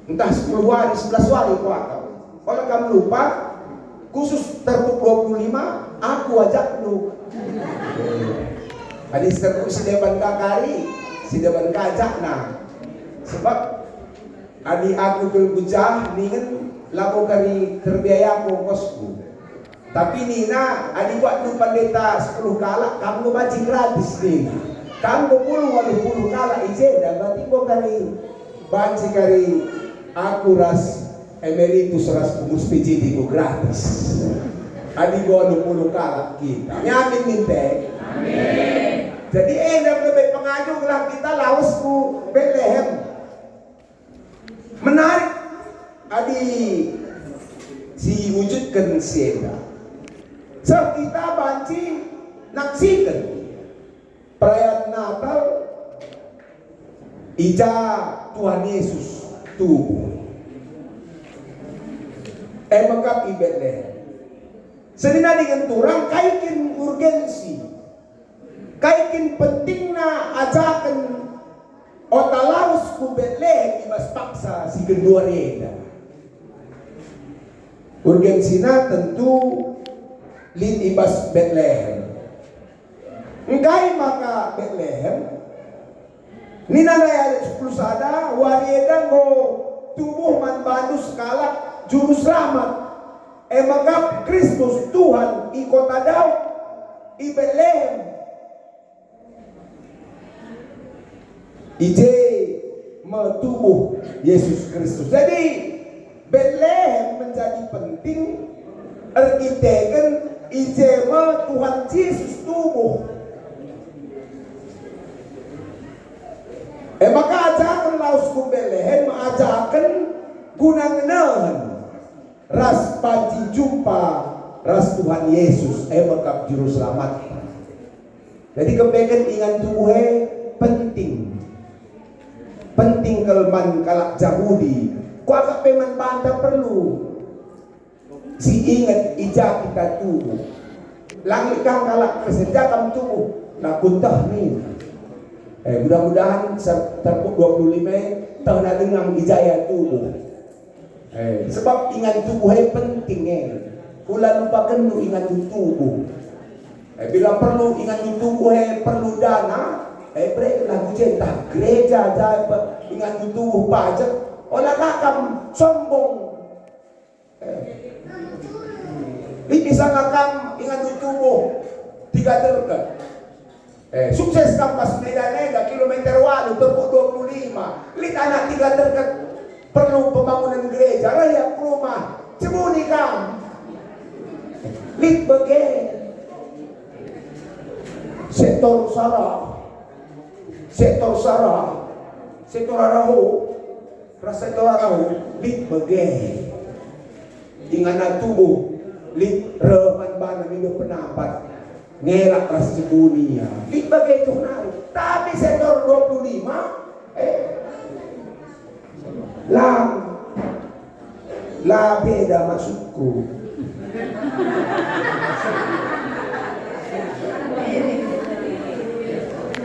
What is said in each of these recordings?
entah 10 hari, 11 hari kuatau. Kalau kamu lupa, khusus Terpuk 25, aku ajak lu. Hadis Terpuk si depan kakari, si depan kajak nah. Sebab adi aku kelbujah ningen laku kari terbiaya kosku. Tapi Nina adi buat tu pendeta 10 kala, kamu baca gratis nih. Kamu 10 kala ijeda, berarti kau kari baca kari aku ras emeritus ras pengurus PJD ku gratis. Adi gua 20 kala kita. Nyamin minte. Amin. Jadi dalam lebih pengajuh lah kita lawas ku Bethlehem. Menarik adi si wujudkan sienda. So kita banci naksikan perayaan Natal ija Tuhan Yesus tubuh. Mengap i Bethlehem. Senina dengan turang kaikin urgensi, kaikin pentingna ajakan otalaus ku Bethlehem ibas paksa si kedua reda. Urgensina tentu lin ibas Bethlehem. Engkai maka Bethlehem nina naya 10 sada warieda go tubuh man bandu skala juru selamat. Magap Kristus Tuhan i kota Daud i Bethlehem. Ije metubuh Yesus Kristus. Jadi Bethlehem menjadi penting ergiteken ije Tuhan Yesus tubuh. Maka ajakan lausku Bethlehem ajakan gunangenahan ras panci jumpa ras Tuhan Yesus makap juru selamat. Jadi kepeken ingan tubuhe penting kelman kalak Yahudi kuaka peman banda perlu si ingat ija kita tubuh langit kang kalak kesenjakam tubuh nak kuntah nih mudah-mudahan Terpuk 25 tahun dengang ijaya tubuh. Sebab ingat tubuh penting ulah lupa kendu ingat tubuh. Bila perlu ingat tubuh perlu dana beri lagu cetak gereja aja ingat tubuh pajak olah kakam sombong. Ini bisa ngakam ingat tubuh 3 derga. Sukses kampas Medan kilometer walu Terpuk 25 lit anak 3 derga. Perlu pembangunan gereja, rakyat rumah, cemuni kam. Lit bege. Sektor arahu, sektor arahu, lit bege. Ingana tubuh, lit reman bana minum pendapat. Ngelak ras cemuni ya. Lit bege itu naruh. Tapi sektor 25, lah beda maksudku.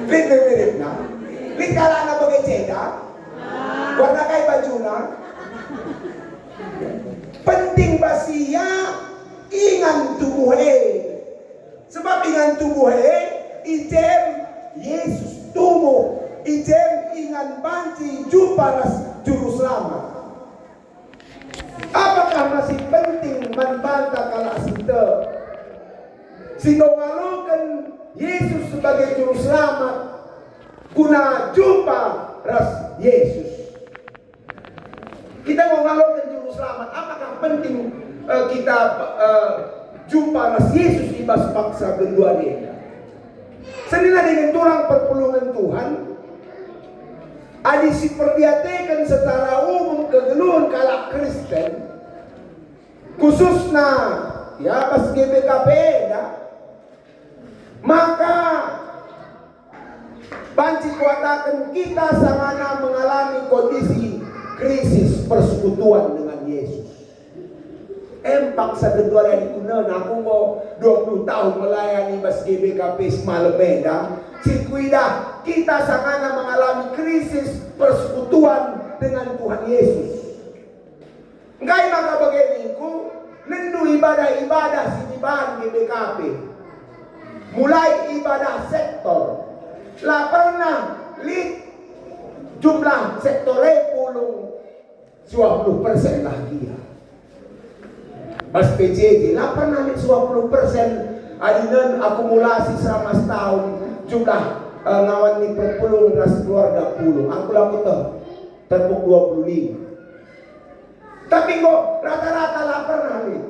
Lid mirip na. Lid kala na bagai cedak. Warna kay baju na. Penting basia ingan tubuhe. Sebab ingan tubuhe ijem Yesus tubuh. Ijem ingan banci jumpa ras juru selamat. Apakah masih penting membantah kalah sinte? Sinongalukan Yesus sebagai juru selamat guna jumpa ras Yesus. Kita mau ngalukan juru selamat. Apakah penting kita jumpa ras Yesus ibas paksa kedua dia? Senina dengan turang perpulungan Tuhan. Adi diperlihatkan secara umum kegeluhan kalak Kristen khususnya ya pas GBKP maka banci kuatakan kita sangana mengalami kondisi krisis persekutuan dengan Yesus. Paksa kedua yang dikunan aku mau 20 tahun melayani bas GBKP semalam beda sikuidah kita sangana mengalami krisis persekutuan dengan Tuhan Yesus. Ngay makabagay ko, nendo ibadah-ibadah sinibahan di BKP. Mulai ibadah sektor. Lapar na lit jumlah sektornya pulung 20% lagi ya. Mas PJJ, lapar na lit 20%. Adinan akumulasi selama setahun jumlah ngawan ni perpulung ras keluarga pulung. Aku laku tuh terbuk 25. Tapi kok rata-rata lapar nalik.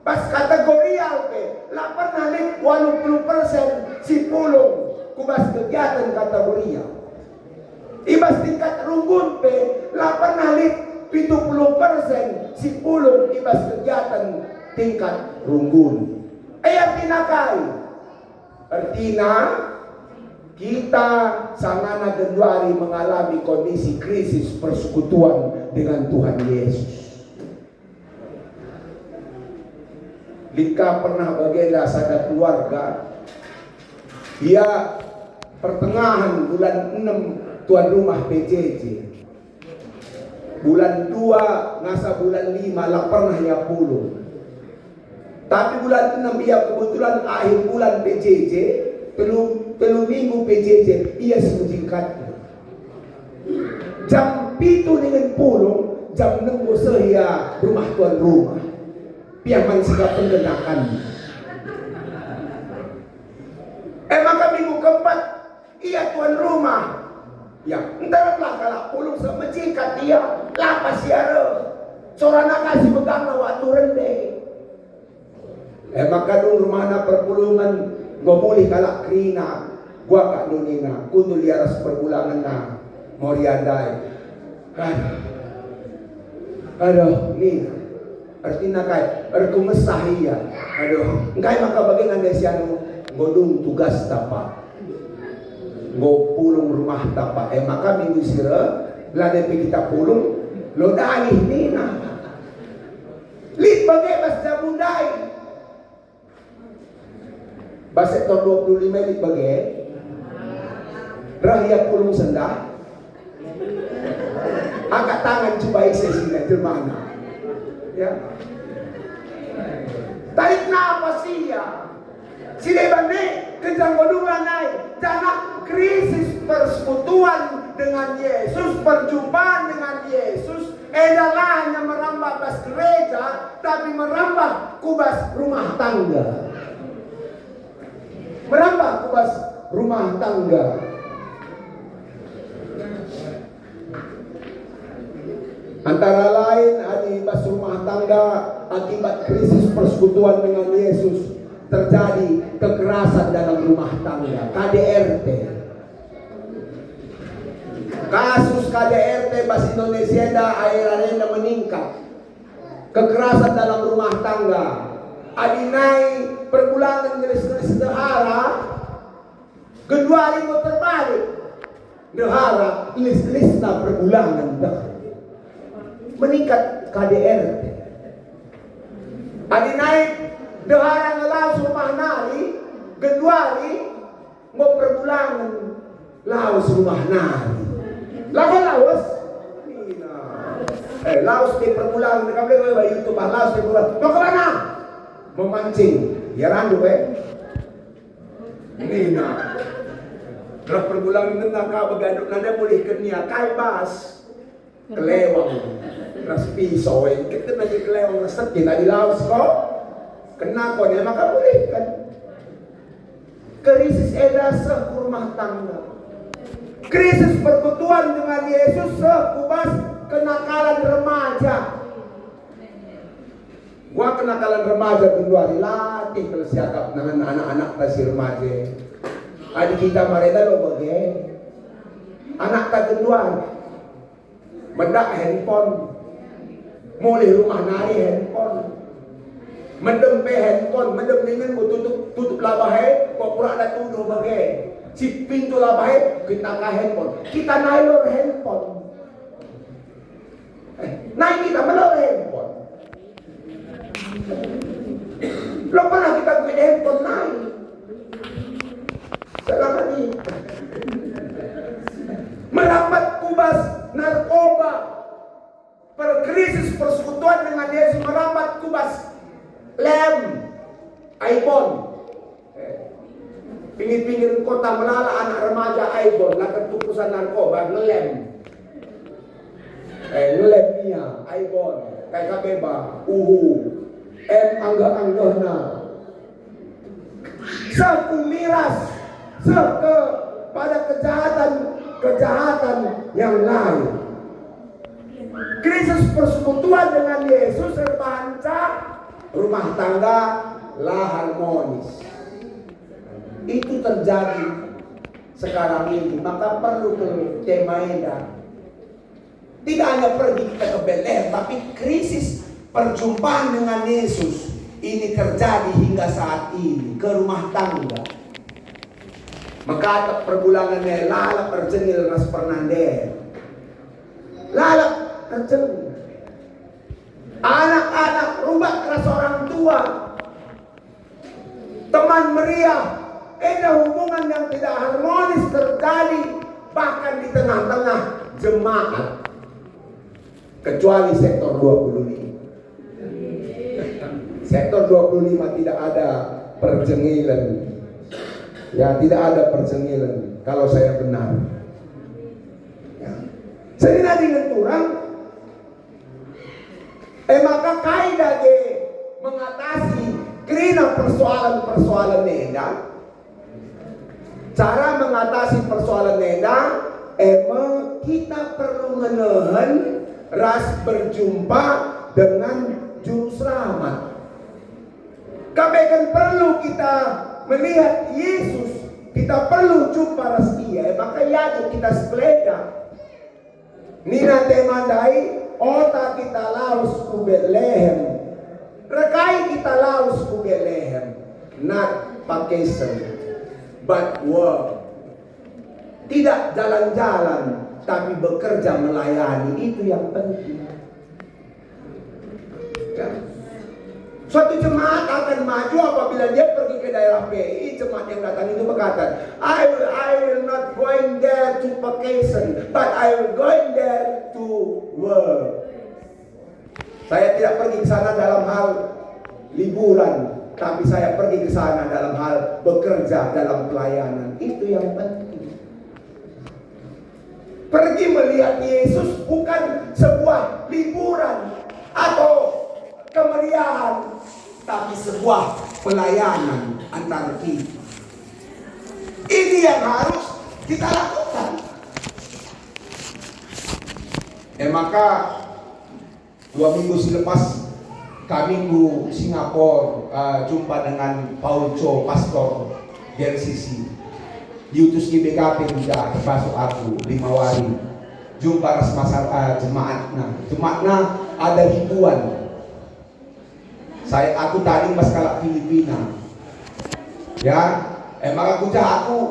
Pas kategorial ke lapar nalik 80% si pulung kubas kegiatan kategorial. Ibas tingkat runggun pe lapar nalik 70% si pulung ibas kegiatan tingkat runggun. Artina kai. Artina kita sangana Januari mengalami kondisi krisis persekutuan dengan Tuhan Yesus. Lika pernah bagian sada keluarga, dia pertengahan bulan 6 tuan rumah PJJ, bulan 2 ngasa bulan 5 lah pernahnya puluh. Tapi bulan 6 dia kebetulan akhir bulan PJJ, telu minggu PJJ, ia sejingkat. Jam pitu dengan puluh, jam 6 sehia rumah tuan rumah. Piaman sikap pengenakan. Maka minggu keempat, ia tuan rumah. Ya, entarlah kalau pulung semecikat dia, lapas siara. Sorana kasih pegang waktu rende. Maka dulu rumahna perpulungan, gua boleh kalak krina, gua kak nunina, kudu liaras perbulangan na, moriandai. Aduh, nih. Artinya kay erkumesahia. Aduh, engkay maka bagian desianu godung tugas tapa. Go pulung rumah tapa. Maka minggu sira lade pe kita pulung lo dalih nina. Lit bagai mas jabundai. Baset tahun 25 lit bagai. Rahia pulung sendah. Angkat tangan coba sesi na termana. Ya. Tarik nafas dia. Sila bane kejang godungan naik. Jangan krisis persekutuan dengan Yesus, perjumpaan dengan Yesus. Adalah hanya merambah bas gereja, tapi merambah kubas rumah tangga. Merambah kubas rumah tangga. Antara lain ibas rumah tangga akibat krisis persekutuan dengan Yesus terjadi kekerasan dalam rumah tangga, KDRT. Kasus KDRT bahasa Indonesia akhirnya meningkat. Kekerasan dalam rumah tangga. Adinai perbulangan gelis-gelis dehara, kedua ribu terbalik. Dehara lis-lisna perbulangan dah. Meningkat KDRT. Adi naik dehara ngelaus rumah nari, geduari mau perbulangan laus rumah nari. Laus? Laus di perbulangan, mereka boleh buat YouTube, laus di perbulangan. Mau ke mana? Memancing. Ya randu Nina. Terus perbulangan nenda begaduk nanda boleh kenia kai bas. Kelewang. Ras pisau, kita nanti kelewang reset kita di laos kok, kena kok dia maka boleh kan? Krisis edasa rumah tangga, krisis persekutuan dengan Yesus sekubas kenakalan remaja. Gua kenakalan remaja kedua hari latih kalau siakap dengan anak-anak kasih remaja. Adik kita mereka lo bagai anak tak kedua, mendak handphone. Mulai rumah nari handphone, mendem pe handphone, mendem dengan tutup labahai, kok pura ada tuduh bagai si pintu labahai kita kah handphone, kita nailor handphone, naik kita melor handphone, lo pernah kita punya handphone naik, selama ini merambat kubas narkoba. Krisis persekutuan dengan Yesus merambat kubas lem, Aibon. Pinggir-pinggir kota Melala anak remaja Aibon, lakukan tukusan narkoba, ngelem. Ngelem niya, Aibon, kay kabeba, angga-anggahna. Sa kumiras, pada kejahatan yang lain. Krisis persekutuan dengan Yesus serbahanca rumah tangga lah harmonis. Itu terjadi sekarang ini, maka perlu ke tema Eda. Tidak hanya pergi kita ke Betlehem, tapi krisis perjumpaan dengan Yesus ini terjadi hingga saat ini ke rumah tangga. Maka perbulangannya lala perjengil ras pernandel. Lala perjengil. Anak-anak rumah ras orang tua. Teman meriah. Ada hubungan yang tidak harmonis terjadi bahkan di tengah-tengah jemaat. Kecuali sektor 25. Sektor 25 tidak ada perjengilan. Ya, tidak ada perjengilan kalau saya benar. Ya. Saya dengan kurang. Maka kaidah mengatasi kerana persoalan neda. Cara mengatasi persoalan neda, kita perlu menahan ras berjumpa dengan juru selamat. Kami kan perlu kita melihat Yesus, kita perlu jumpa ras dia, maka yaitu kita sepeda. Nina temandai, otak kita laus ku Betlehem, rekai kita laus ku Betlehem, not vacation, but work. Tidak jalan-jalan, tapi bekerja melayani, itu yang penting. Ya. Suatu jemaat akan maju apabila dia pergi ke daerah PI. Jemaat yang datang itu berkata, I will not going there to vacation, but I will going there to work. Saya tidak pergi ke sana dalam hal liburan, tapi saya pergi ke sana dalam hal bekerja dalam pelayanan. Itu yang penting. Pergi melihat Yesus bukan sebuah liburan atau kemeriahan, tapi sebuah pelayanan antar kita. Ini yang harus kita lakukan. Maka 2 minggu selepas kami ke Singapura jumpa dengan Paul Cho, pastor GLCC. Diutus di BKP juga, termasuk aku, 5 hari. Jumpa ras jemaatnya ada ribuan. Aku tadi pas kalak Filipina, ya, maka aku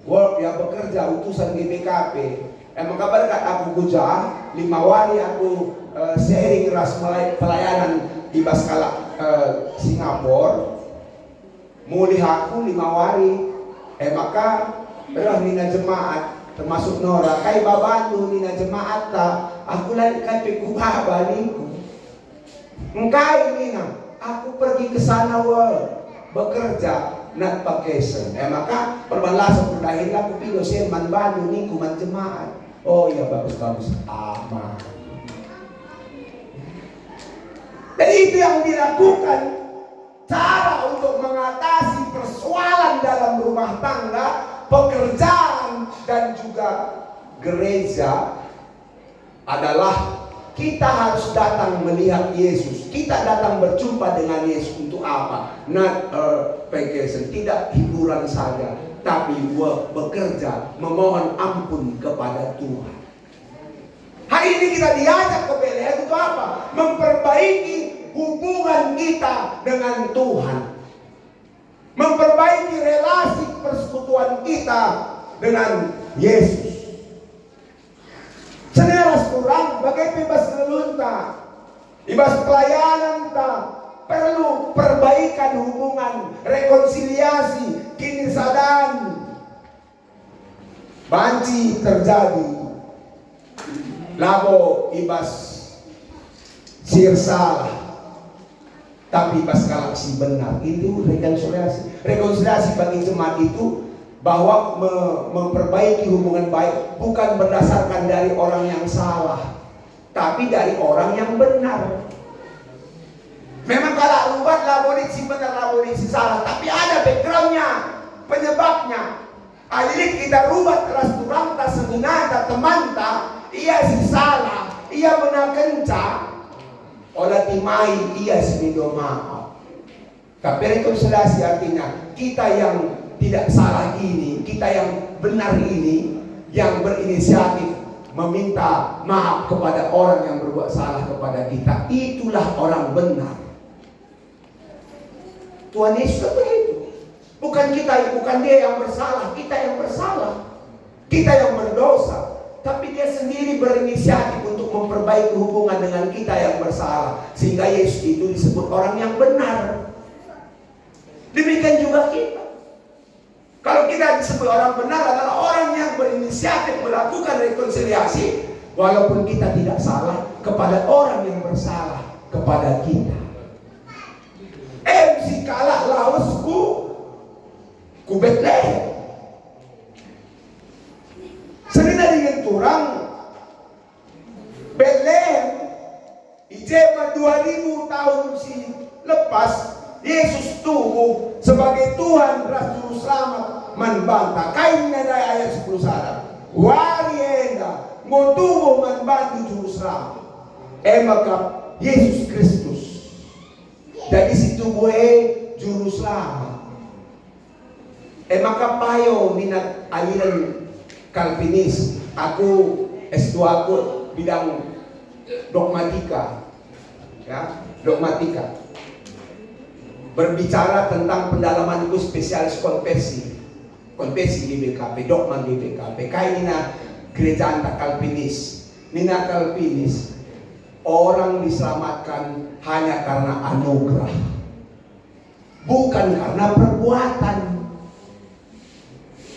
work ya, bekerja utusan di BKP. Maka berkat aku kuja 5 hari aku sharing ras pelayanan di Baskala Singapura. Mulai aku 5 hari, maka nina jemaat termasuk Nora kai babantu nina jemaat aku lagi kai pekuha baliku. Engkai nina, aku pergi ke sana bekerja not vacation. Maka perbalasan perdahil aku pilih saya manbantu ni kuman jemaat. Oh iya, bagus aman. Jadi itu yang dilakukan. Cara untuk mengatasi persoalan dalam rumah tangga, pekerjaan, dan juga gereja adalah kita harus datang melihat Yesus. Kita datang berjumpa dengan Yesus untuk apa? Not vacation, tidak hiburan saja, tapi bekerja, memohon ampun kepada Tuhan. Hari ini kita diajak ke Betlehem untuk apa? Memperbaiki hubungan kita dengan Tuhan, memperbaiki relasi persekutuan kita dengan Yesus. Seneras kurang bagai bebas lelunta, bebas pelayanan perlu perbaikan hubungan, rekonsiliasi, kini sadan banci terjadi. Labo ibas sirsalah, tapi ibas kalak si benar. Itu rekonsiliasi. Rekonsiliasi bagi jemaat itu bahwa memperbaiki hubungan baik bukan berdasarkan dari orang yang salah, tapi dari orang yang benar. Memang kalau rubat laborit si benar, laborit si salah, tapi ada backgroundnya, penyebabnya. Adik kita rubat teras turang ta seminata teman ta, ia si salah, ia benar kenca, olah timai ia semido maaf. Tapi rekonsiliasi artinya kita yang tidak salah ini, kita yang benar ini, yang berinisiatif meminta maaf kepada orang yang berbuat salah kepada kita. Itulah orang benar. Tuhan Yesus begitu. Bukan kita, bukan dia yang bersalah, kita yang bersalah, kita yang berdosa. Tapi dia sendiri berinisiatif untuk memperbaiki hubungan dengan kita yang bersalah, sehingga Yesus itu disebut orang yang benar. Demikian juga kita. Kalau kita disebut orang benar adalah orang yang berinisiatif melakukan rekonsiliasi, walaupun kita tidak salah, kepada orang yang bersalah kepada kita. Si kalah lausku ku Betlehem. Senina dengan turang Betlehem ijema 2000 tahun si lepas Yesus tubuh sebagai Tuhan ras juru selamat manbanta. Kain nadai ayat 10 sana. Warienda mo tubuh manbantu juru selamat. Maka Yesus Kristus dari situ gue juru selamat. Maka payo minat aliran Calvinis. Aku S2 aku bidang dogmatika. Ya, dogmatika. Berbicara tentang pendalaman itu spesialis konversi. Konversi di BKP, dogma di BKP. Kayak nina gereja anta Calvinis. Nina Calvinis, orang diselamatkan hanya karena anugerah, bukan karena perbuatan.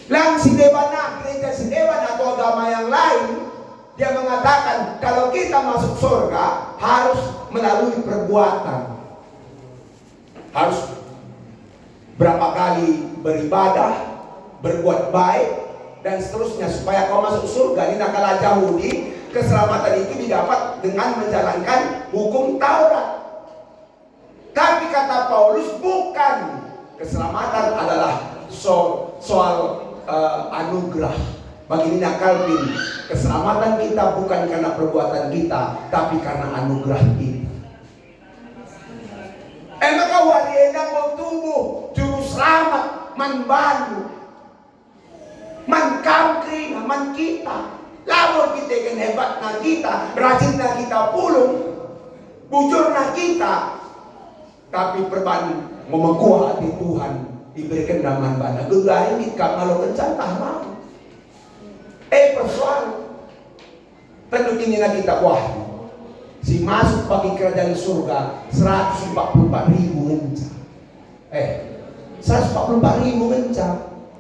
Lang si Debana, gereja si Dewan atau agama yang lain, dia mengatakan kalau kita masuk surga harus melalui perbuatan. Harus berapa kali beribadah, berbuat baik, dan seterusnya supaya kau masuk surga. Ini nakala Yahudi, keselamatan itu didapat dengan menjalankan hukum Taurat. Tapi kata Paulus bukan. Keselamatan adalah soal anugerah. Bagi Nina Calvin, keselamatan kita bukan karena perbuatan kita, tapi karena anugerah kita. Maka walienang mau tubuh juru selamat manbantu mankangkri man kita. Labor kita kan hebat na kita, rajin na kita pulung, bujur na kita. Tapi perban memekuah hati Tuhan diberikan daman bana. Gegarin kita kalau kencan tahan. Persoalan tentu ini na kita wah. Si masuk bagi kerajaan surga 144.000 ngenca. 144.000 ngenca.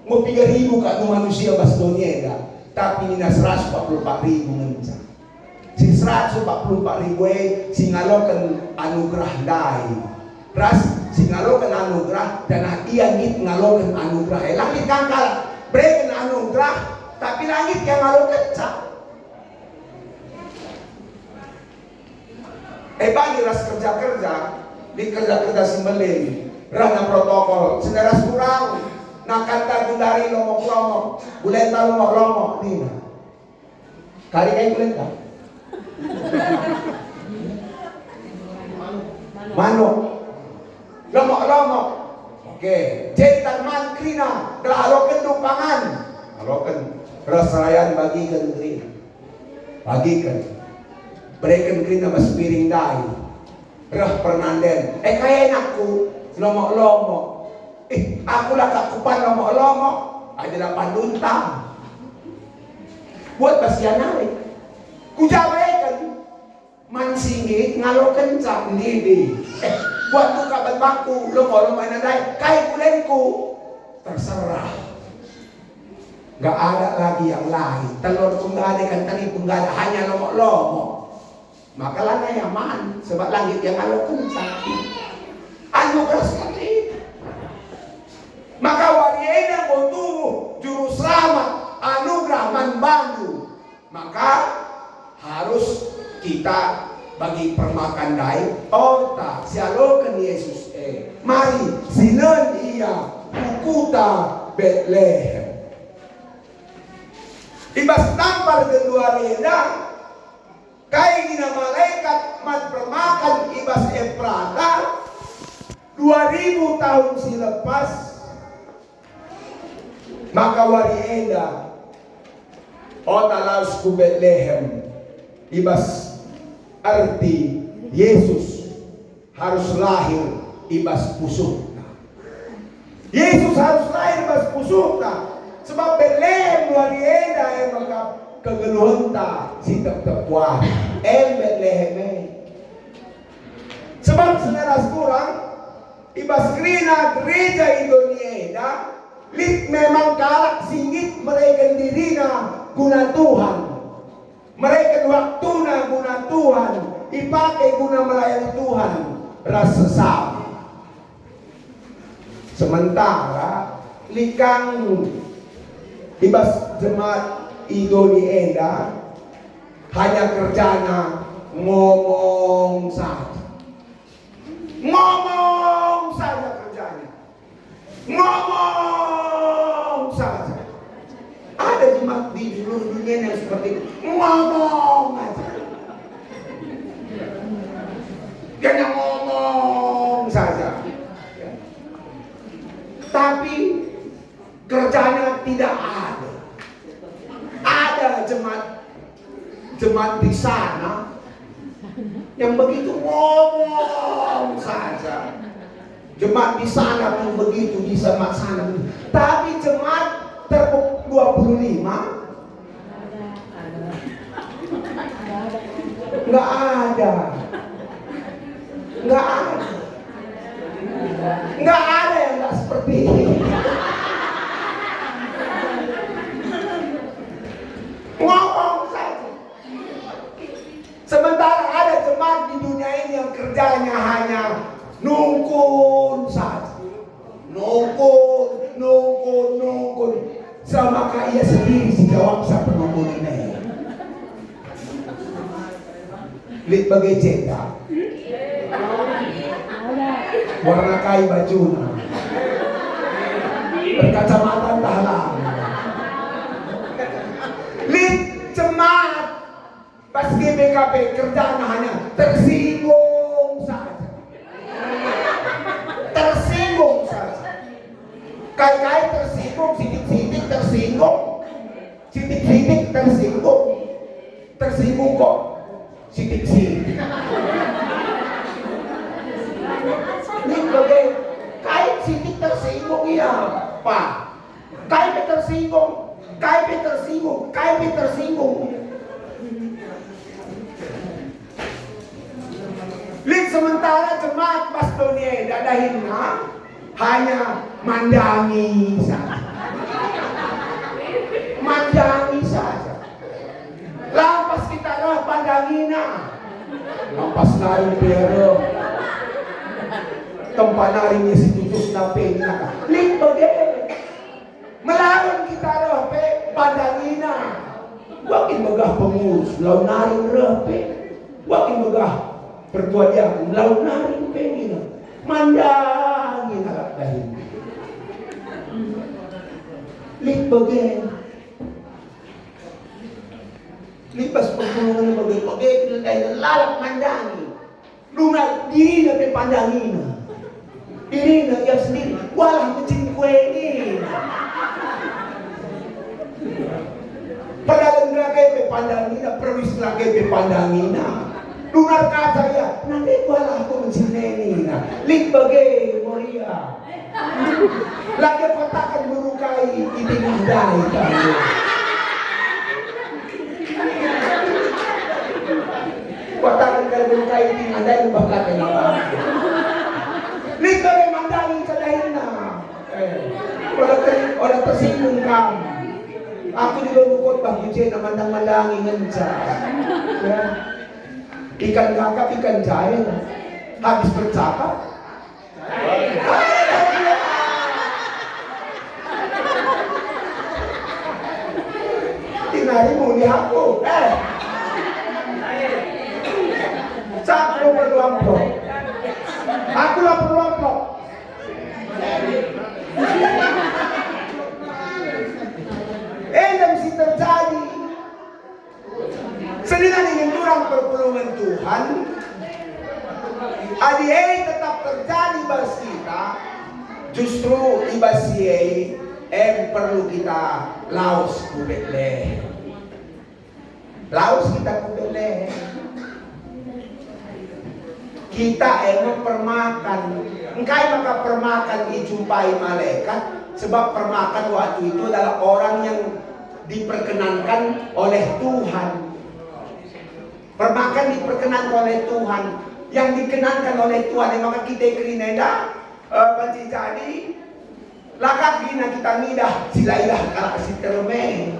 Mau 3.000 kan manusia bas dunia dah. Tapi ini 144.000 ngenca. Si 144.000 si ngalokan anugerah dai. Ras si ngalokan anugerah dan ia ngit ngalokan anugerah. Langit kangkal berikan anugerah, tapi langit yang ngalokan cak. Bagi ras kerja-kerja di kerja-kerja Simbeling, rana protokol, sedaras kurang, nakanta gundari lomok-lomok, bulenta lomok-lomok, nina. Kali kayak bulenta? Manuk, lomok-lomok. Oke, jentan mankrina, aloken dupangan, aloken rasrayan bagikan krina, bagikan. Berikan kita mas piring dai, rah pernanden. Kaya enakku lomok-lomok. Aku lah kakupan lomok-lomok. Adalah panduntang. Buat pasyanari. Kujabaikan. Mansinggit ngalokan cak nidi. Buat tu kabat baku lomok-lomok na dai. Kaya kulenku terserah. Nggak ada lagi yang lain. Telur pun nggak ada, ikan teri pun nggak ada, hanya lomok-lomok. Maka lana yaman, sebab langit yang Allah kencang. Anugerah seperti itu. Maka wariena botumu juru selamat anugerah manbandu. Maka harus kita bagi permakan dai ota sialokan Yesus mari sinan ia ukuta Betlehem. Ibas tampar kedua reda kai gina malaikat mat permakan ibas Efrata 2000 tahun selepas. Maka warienda ota laus ku Betlehem ibas arti Yesus harus lahir ibas pusukna. Yesus harus lahir ibas pusukna. Sebab Betlehem warienda yang maka kegeluhunta si tep-tepuan Betlehem. Sebab saudara kurang ibas gerina gereja Indonesia lit memang kalak singit mereka dirina guna Tuhan. Mereka waktuna guna Tuhan, dipakai guna melayani Tuhan, rasa sama. Sementara likang ibas jemaat Indonesia hanya kerjanya ngomong saja. Ngomong saja kerjanya. Ngomong saja. Ada jemaat di seluruh dunia yang seperti itu. Ngomong aja. Dia ngomong saja. Tapi kerjanya tidak ada. Ada jemaat di sana yang begitu ngomong saja. Jemaat di sana pun begitu, di sana. Tapi jemaat terpuk 25 nggak ada. Nggak ada yang nggak seperti ini. Ngomong saja. Sementara ada jemaat di dunia ini yang kerjanya hanya nungkun saja. Nungkun. Sama kayak ia sendiri si jawab siapa nungkun ini. Lihat bagai cetak. Warna kai bajunya. Berkacamata talang. Lihat jemaat pas GBKP kerjanya hanya tersinggung saja. Tersinggung saja. Kai tersinggung, sidik-sidik tersinggung. Sidik-sidik tersinggung. Tersinggung kok. Sidik-sidik. Ini bagai kai sidik tersinggung ya, Pak. Kai tersinggung. Lihat sementara jemaat pastonia dadahinna hanya mandangi saja. Lampas kita lah pandangina. Lampas nari pero. Tempat narinya si tutus napenya. Lihat bagai melawan kita rape pandangina. Wakin megah pengurus lawan naring rape. Wakin megah pertua dia lawan naring pengina. Mandangin harap dahin. Lihat bagai. Lipas pertolongan bagai dahil lalak mandangi. Lunak diri na pandangina. Diri na yang sendiri walang kucing kue ini. Padalang lagi pandangina, perwis lagi pandangina. Lunar kata ya, nanti walang aku mencintai. Lik bagai Moria. Lagi patakan merukai itingah dai kamu. Patakan kalau merukai itingah dai bakal kenapa? Lik bagai mandangin kadahin na. Wala tersinggung kamu. Aku dilulukot bang Ujen na mandang-mandangin sa ya. Ikan kakap, ikan jail. Habis bercakap. Tinari mo ni ako. Sa ako perlu aku lah perlu dan si terjadi senilai dengan orang perpulungan Tuhan adi tetap terjadi bas kita justru ibasiai perlu kita laos kubele laos kita kubele kita mempermakan engkai maka permakan dijumpai malaikat sebab permakan waktu itu adalah orang yang diperkenankan oleh Tuhan. Permakan diperkenankan oleh Tuhan. Yang dikenankan oleh Tuhan maka kita kerineda banci jadi lakak gina kita nidah silailah kalau si terme.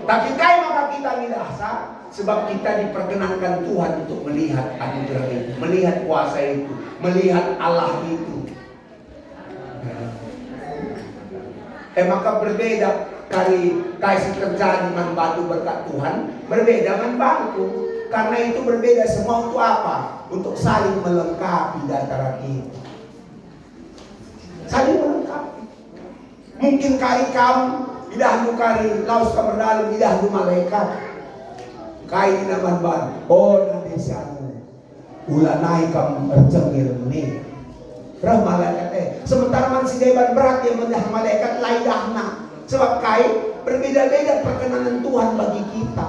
Tapi kai maka kita nidah sebab kita diperkenankan Tuhan untuk melihat anugerah itu, melihat kuasa itu, melihat Allah itu. Maka berbeda dari kasih terjadi membantu berkat Tuhan, berbeda dengan bangku. Karena itu berbeda semua untuk apa? Untuk saling melengkapi di antara kita. Saling melengkapi. Mungkin kari kamu, idahmu kari laus kamar dalam, idahmu malaikat. Kai naman ban, nanti sianu, ulanai kamu bercengir nih. Berah malaikat sementara man si deban berat yang mendah malaikat laidahna. Sebab kai berbeda-beda perkenanan Tuhan bagi kita.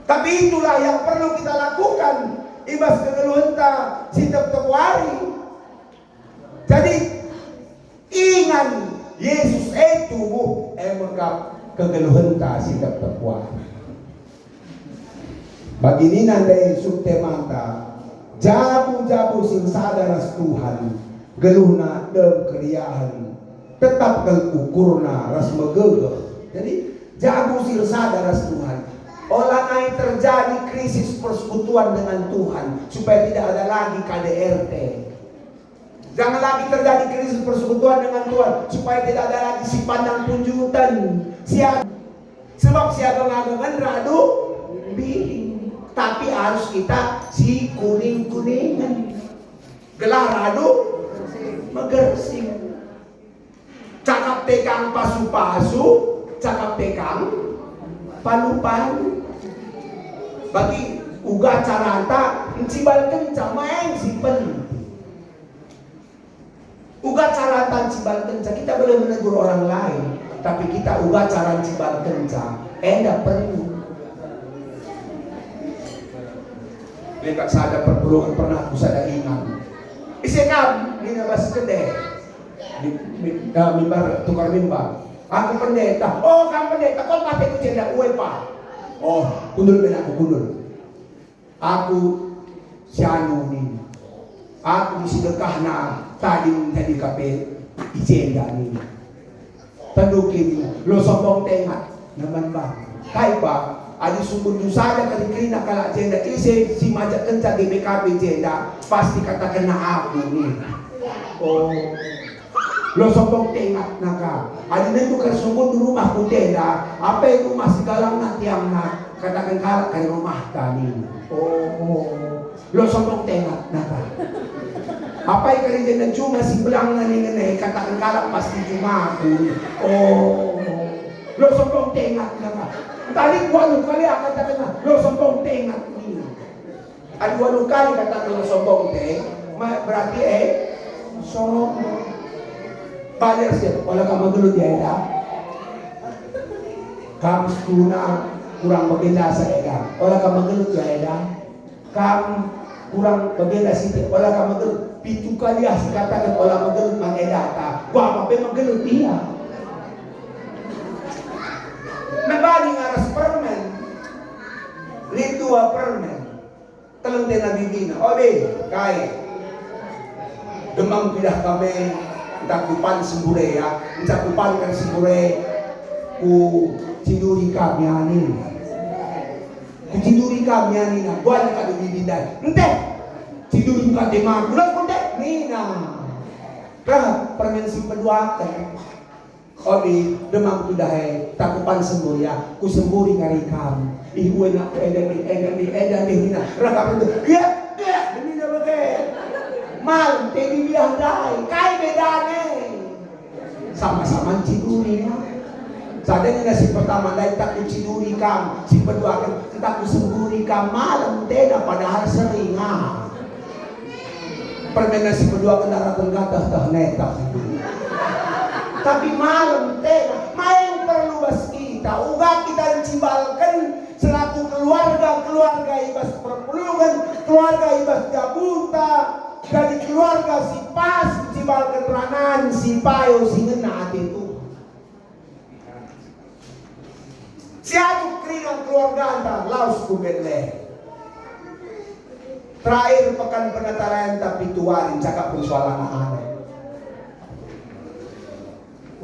Tapi itulah yang perlu kita lakukan. Ibas kegeluhan ta setiap hari. Jadi ingat Yesus itu maka kegeluhan ta setiap hari. Bagi ini nanti subtemanta jabu-jabu sing sadaras Tuhan geluhna dem keriahan tetap ukurna ras megegeh. Jadi jabu sing sadaras Tuhan olah naik terjadi krisis persekutuan dengan Tuhan supaya tidak ada lagi KDRT. Jangan lagi terjadi krisis persekutuan dengan Tuhan supaya tidak ada lagi si pandang punjutan sebab siapa ngagangan radu biling. Tapi harus kita si kuning-kuningan. Gelar radu megersing. Cakap tekang pasu-pasu, cakap tekang palu-palu. Bagi uga caranta encibal kenca main simpen. Uga caranta encibal kenca kita boleh menegur orang lain, tapi kita uga cara encibal kenca enggak perlu. Lekat sada perpuluhan pernah aku sada ingat. Isenam ninabas kede. Mimbar tukar mimbar. Aku pendeta. Oh, kamu pendeta. Kau mati ku cenda uwe pa. Oh, kundul ben aku kundul. Aku sianu ni. Aku disedekah na tadi menjadi kape ijenda ni. Tandukin lo sombong tengat naman ba. Kai ba adi sungguh saja kali kerina kalau jenda isi si majak kencang di BKB jenda pasti katakan na aku nih. Oh, lo sombong tengat naka. Adi nentu kan sungguh di rumah ku jenda. Apa itu masih galang nanti yang nak katakan kalak kali rumah tani. Oh, lo sombong tengat naka. Apa yang kali jenda cuma si belang nani nene katakan kalak pasti cuma aku. Oh, lo sombong tengat naka. Tadi walau kali akan katakan lo sombong tengat ni. Ada walau kali katakan lo sombong teng, berarti sombong. Balir siya, wala ka magulo di ayda. Kamu tuna kurang maganda sa ayda, wala ka magulo di ayda. Kamu kurang maganda siti, wala ka magulo. Pitu kali as katakan wala magulo mang ayda ta, wala pa magulo dia. Nabali nga ras permen, litua permen, talang din nabibina. Obe, kay, demang pidah kami, cakupan sembure ya, cakupan kan sembure, ku tiduri kami ani. Ku tiduri kami ani na. Buat ka dibibinday. Ente. Tiduri ka di magulat ko de. Nina. Kah permensi peduakan. Obi demam tu dahai takupan semburia. Ku semburi ngari kam. Ibu nak edan ni Nina. Rakam itu. Ya. Ini dah bagai. Mal tebi biar dai. Kai bedane. Sama-sama tiduri ya. Sadanya si pertama dai tak ku tiduri kam. Si kedua kita ku semburi kam malam tena padahal sering permena si kedua kendaraan gatah tah netah. Tapi malam tena main perlu bas kita. Uga kita cibalkan selaku keluarga ibas perpulungan, keluarga ibas jabuta, dari keluarga si pas cibalkan ranan si payo si ngena itu. Siapa keringan keluarga anda laus kubele. Terakhir pekan penataran tapi tuarin cakap persoalan anak-anak.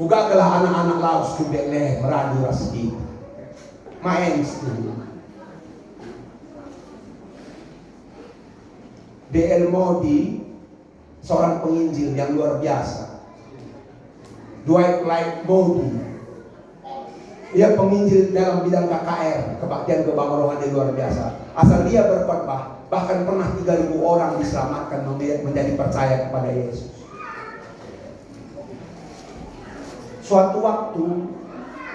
Uga kelah anak-anak laus kubele meradu raski. Main itu. D.L. Moody seorang penginjil yang luar biasa. Dwight Lloyd Moody. Dia penginjil dalam bidang KKR, kebaktian kebangunan yang luar biasa. Asal dia berkhotbah, bahkan pernah 3.000 orang diselamatkan menjadi percaya kepada Yesus. Suatu waktu,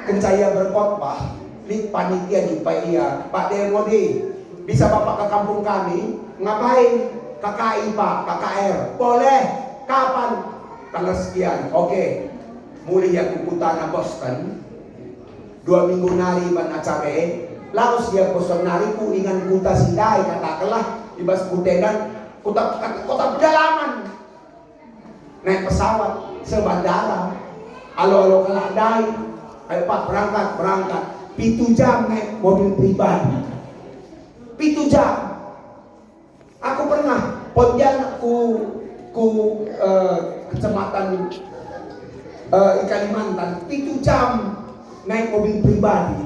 kencaya berkhotbah, panitia jumpa ia, Pak Demodi, bisa Bapak ke kampung kami? Ngapain? KKI Pak, KKR. Boleh. Kapan? Tanggal sekian. Oke. Mulai yang kuputana Boston. 2 minggu nari ban acare laos dia kosan nari ku ingan kuta sindai katakanlah ibas kutenan kota pedalaman naik pesawat sebandara alo keladai ayo Pak berangkat 7 jam naik mobil pribadi 7 jam aku pernah Pontianak ku kecamatan Kalimantan 7 jam naik mobil pribadi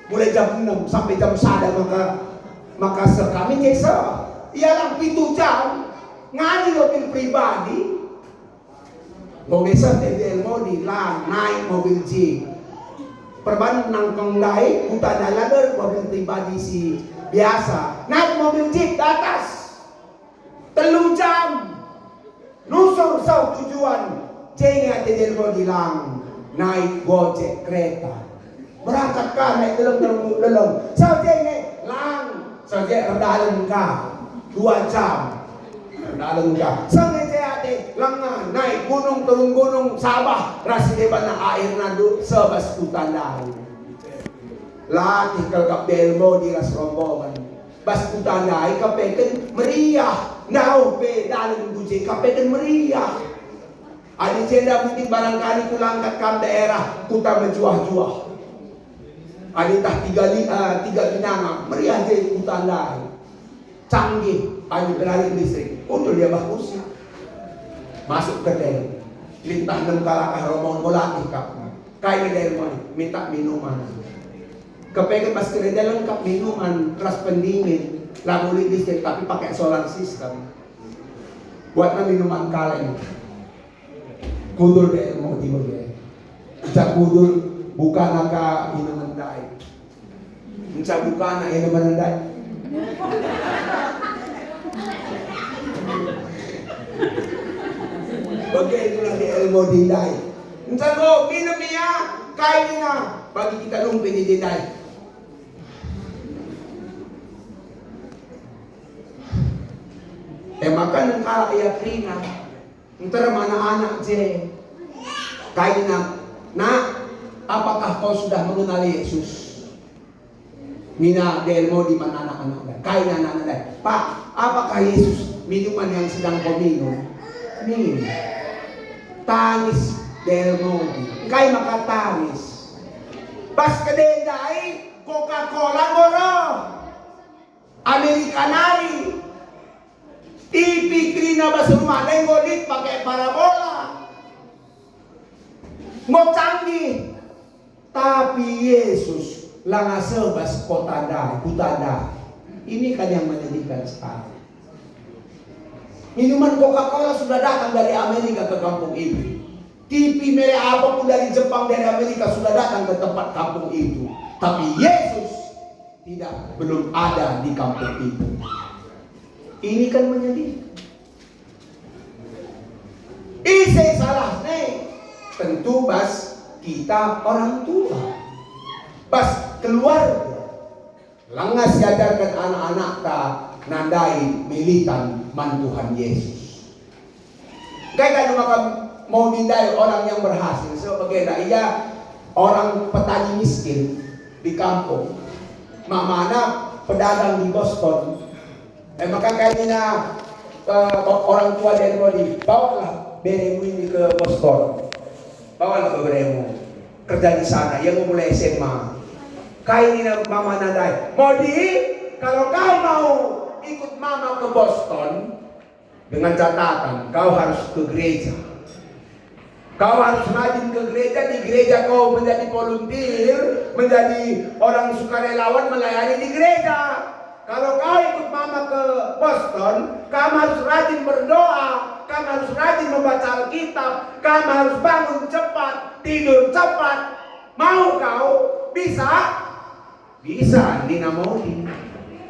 mulai jam 6 sampai jam 1 maka kami desa ialah 7 jam ngadi mobil pribadi desa D.L. Moody lang naik mobil jeep perban nangkong lai kuta dalader mobil pribadi si biasa naik mobil jeep di atas 3 jam nusur sau tujuan cengat D.L. Moody lang naik gojek kereta berangkat ka naik dalam saja ini lang saja dalam ka 2 jam dalam ka sangat ate lang naik gunung turun gunung Sabah rasi depan na air na sebas hutan daun latih kalkap delmo di ras rombongan bas hutan daun kapeken meriah nau pe dalam gojek kapeken meriah. Adi cenda mungkin barangkali kulangkat kam daerah kuta menjuah-juah. Adi tah 3 binanga meriah je hutan lain. Canggih, adi beralih listrik. Untuk dia bagus. Masuk ke dalam. Lintah 6 kalakah rombongan bolatih kapna. Kaya dari minta minuman. Kepengen pas kerja lengkap minuman, keras pendingin, lampu listrik tapi pakai solar system. Buatnya minuman kaleng. Kudul deh mau tiba deh. Cak kudul buka naka minuman dai. Cak buka nak minuman dai. Bagaimana di ilmu dai? Cak go minum ya, kain na bagi kita lumpin di dai. Makan kala ia krina. Ntar mana anak je kaina nak apakah kau sudah mengenal Yesus? Mina delmo di mana anak-anak kaina anak-anak Pak, apakah Yesus minuman yang sedang kau minum? Minum tangis delmo kai maka tangis pas kedai Coca-Cola goro Amerikanari TV krina basurma lengolit pakai parabola. Mau canggih. Tapi Yesus langasebas kutandai. Ini kan yang menyedihkan sekali. Minuman Coca-Cola sudah datang dari Amerika ke kampung itu. TV merek apapun dari Jepang, dari Amerika sudah datang ke tempat kampung itu. Tapi Yesus belum ada di kampung itu. Ini kan menyedihkan. Isi salah nih. Tentu bas kita orang tua. Bas keluarga. Langas ajarkan anak-anak tak nandai militan man Tuhan Yesus. Kayak kan mau dindai orang yang berhasil. Sebagai ia orang petani miskin di kampung. Mamana pedagang di Boston. Maka kayaknya orang tua dari Rodi, bawalah beremu ini ke Boston. Bawalah ke beremu. Kerja di sana, yang mau mulai SMA. Kayak ini mama nadai. Modi, kalau kau mau ikut mama ke Boston, dengan catatan kau harus ke gereja. Kau harus rajin ke gereja. Di gereja kau menjadi volunteer, menjadi orang sukarelawan melayani di gereja. Kalau kau ikut mama ke Boston, kamu harus rajin berdoa, kamu harus rajin membaca Alkitab, kamu harus bangun cepat, tidur cepat. Mau kau? Bisa? Bisa, Dina Modi.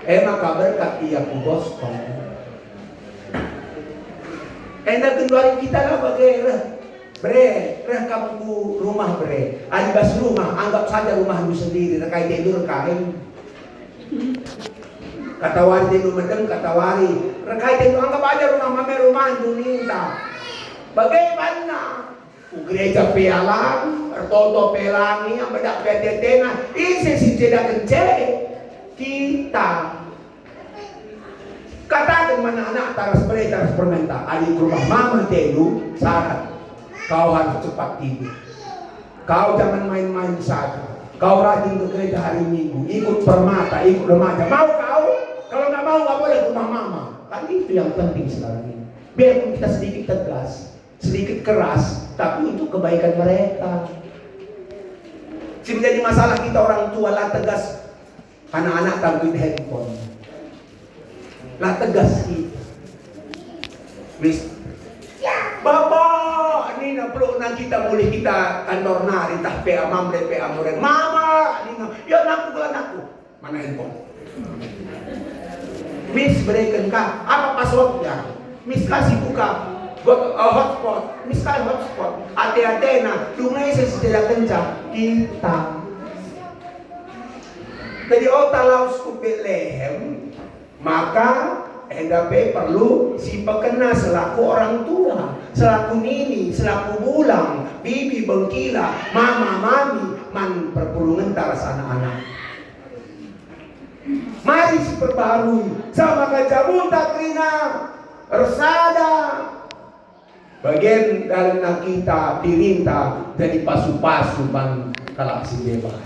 Maka berkat ia ke Boston. Enak kendali kita lah bagaimana. Kamu ke rumah Adibas rumah, anggap saja rumahmu sendiri. Rekai tidur kain. Kata wari tidur medeng, kata wari. Rekai tidur anggap aja rumah itu minta. Bagaimana? Gereja pealang, ertoto pelangi, yang bedak petetena. Isi si cedak kence. Kita. Katakan mana anak taras permenta. Adik rumah mama telu, syarat. Kau harus cepat tidur. Kau jangan main-main saja. Kau rajin ke gereja hari Minggu. Ikut permata, ikut remaja. Mau kau? Kalau nggak mau nggak boleh ke rumah mama. Kan itu yang penting sekarang ini. Biarpun kita sedikit tegas, sedikit keras, tapi untuk kebaikan mereka. Menjadi masalah kita orang tua lah tegas. Anak-anak tampil handphone. Lah tegas kita. Bapak, ini na perlu nang kita boleh kita kantor nari tah PA mamre PA muren. Mama, ini na, ya naku bulan aku. Mana handphone? Miss berikan ka, apa passwordnya? Miss kasih buka hotspot. Miss kasih hotspot. Hati-hati na, dungai sesudah kencang kita. Jadi otalaus ku Bethlehem, maka hendape perlu si pekena selaku orang tua, selaku nini, selaku bulang, bibi bengkila, mama mami, man perpulungan taras anak-anak. Mari si perbarui sama kajabuta krina resada. Bagian dalam kita dirinta jadi pasu-pasu bang kalak si bebas.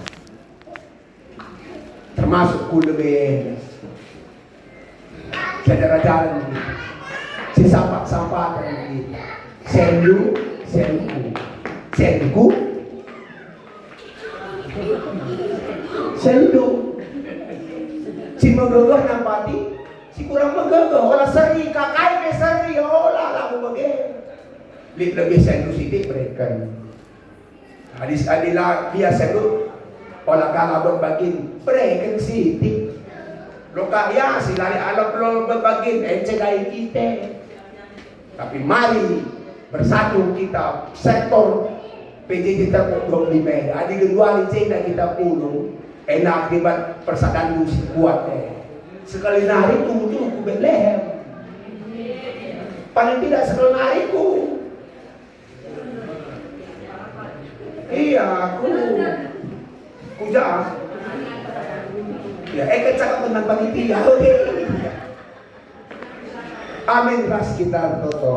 Termasuk kuleben. Saudara jalan kita, si sampah-sampah kita, sendu, si megegah nampati, si kurang megegah, olah seri, kakai me seri, olah lagu bagai, lebih sendu sidik mereka. Hadis adilah dia sendu, olah kalabot bagin, mereka sidik. Lo kaya silari alam lo berbagi encegai kita. Tapi mari bersatu kita sektor PJJ terpotong di Medan. Adi kedua licena kita puluh. Enak akibat persadaran musik kuat sekali nari tuh ku Bethlehem. Paling tidak sekali nari ku. Iya ku jah. Ya, cakap tentang panitia. Amin ras kita toto.